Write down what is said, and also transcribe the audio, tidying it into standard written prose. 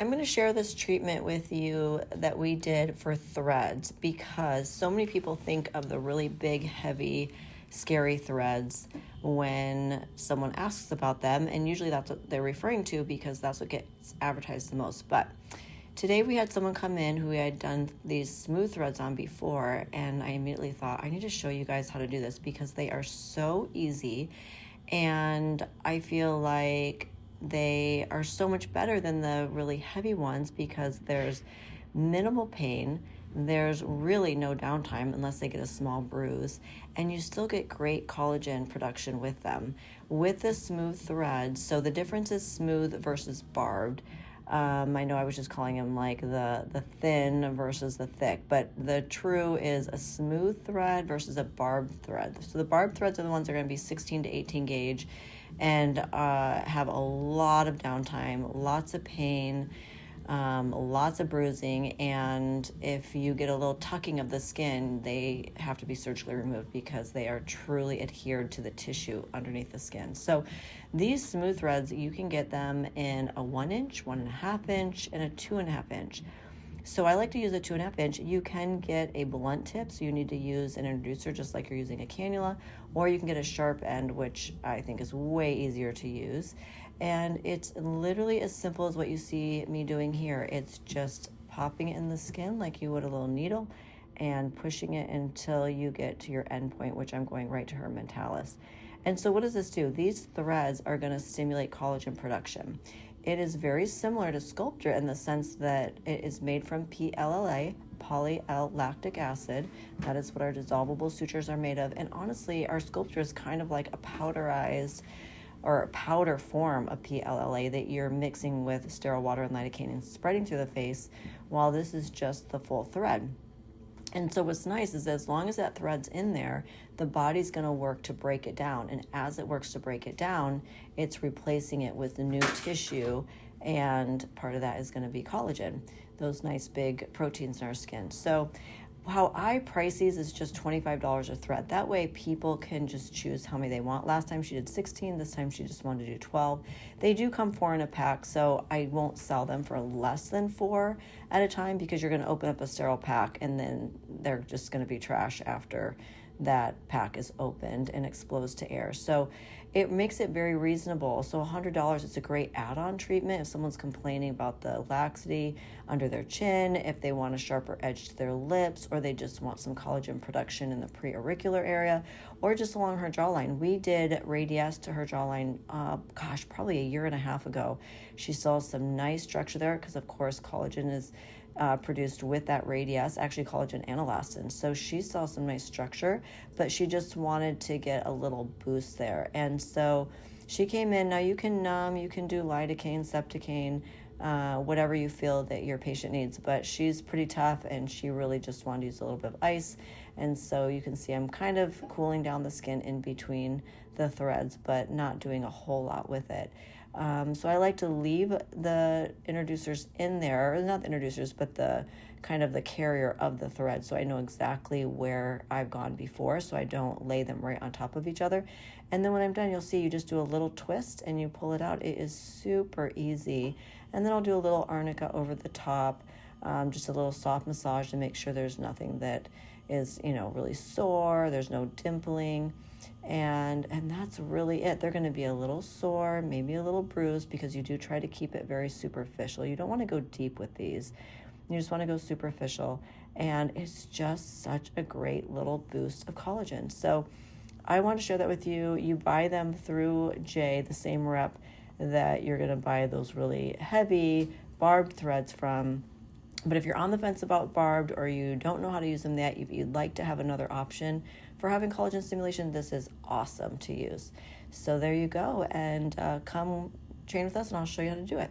I'm going to share this treatment with you that we did for threads because so many people think of the really big, heavy, scary threads when someone asks about them, and usually that's what they're referring to because that's what gets advertised the most. But today we had someone come in who had done these smooth threads on before, and I immediately thought, I need to show you guys how to do this because they are so easy, and I feel like they are so much better than the really heavy ones because there's minimal pain, there's really no downtime unless they get a small bruise, and you still get great collagen production with them. With the smooth threads, so the difference is smooth versus barbed. I know I was just calling them like the thin versus the thick, but the true is a smooth thread versus a barbed thread. So the barbed threads are the ones that are going to be 16 to 18 gauge and have a lot of downtime, lots of pain, lots of bruising, and if you get a little tucking of the skin, they have to be surgically removed because they are truly adhered to the tissue underneath the skin. So these smooth threads, you can get them in a 1 inch, 1.5 inch, and a 2.5 inch. So I like to use a 2.5 inch. You can get a blunt tip, so you need to use an introducer just like you're using a cannula, or you can get a sharp end, which I think is way easier to use. And it's literally as simple as what you see me doing here. It's just popping it in the skin like you would a little needle and pushing it until you get to your end point, which I'm going right to her mentalis. And so what does this do? These threads are going to stimulate collagen production. It is very similar to Sculptra in the sense that it is made from PLLA, poly-L-lactic acid. That is what our dissolvable sutures are made of. And honestly, our Sculptra is kind of like a powderized or powder form of PLLA that you're mixing with sterile water and lidocaine and spreading through the face, while this is just the full thread. And so what's nice is as long as that thread's in there, the body's going to work to break it down. And as it works to break it down, it's replacing it with the new tissue. And part of that is going to be collagen, those nice big proteins in our skin. So how I price these is just $25 a thread. That way people can just choose how many they want. Last time she did 16, this time she just wanted to do 12. They do come 4 in a pack, so I won't sell them for less than 4 at a time because you're going to open up a sterile pack and then they're just going to be trash after that pack is opened and exposed to air. So it makes it very reasonable. So $100, it's a great add-on treatment if someone's complaining about the laxity under their chin, if they want a sharper edge to their lips, or they just want some collagen production in the preauricular area, or just along her jawline. We did Radiesse to her jawline, probably 1.5 years ago. She saw some nice structure there because, of course, collagen is produced with that Radiesse, actually collagen and elastin. So she saw some nice structure, but she just wanted to get a little boost there. And so she came in. Now you can do lidocaine, septicaine, whatever you feel that your patient needs, but she's pretty tough and she really just wanted to use a little bit of ice. And so you can see I'm kind of cooling down the skin in between the threads, but not doing a whole lot with it. So I like to leave the introducers in there, or not the introducers, but the kind of the carrier of the thread, so I know exactly where I've gone before, so I don't lay them right on top of each other. And then when I'm done, you'll see you just do a little twist and you pull it out. It is super easy. And then I'll do a little arnica over the top, just a little soft massage to make sure there's nothing that is, really sore, there's no dimpling. And that's really it. They're going to be a little sore, maybe a little bruised, because you do try to keep it very superficial. You don't want to go deep with these. You just want to go superficial. And it's just such a great little boost of collagen. So I want to share that with you. You buy them through Jay, the same rep that you're going to buy those really heavy barbed threads from. But if you're on the fence about barbed or you don't know how to use them yet, if you'd like to have another option for having collagen stimulation, this is awesome to use. So there you go. And come train with us and I'll show you how to do it.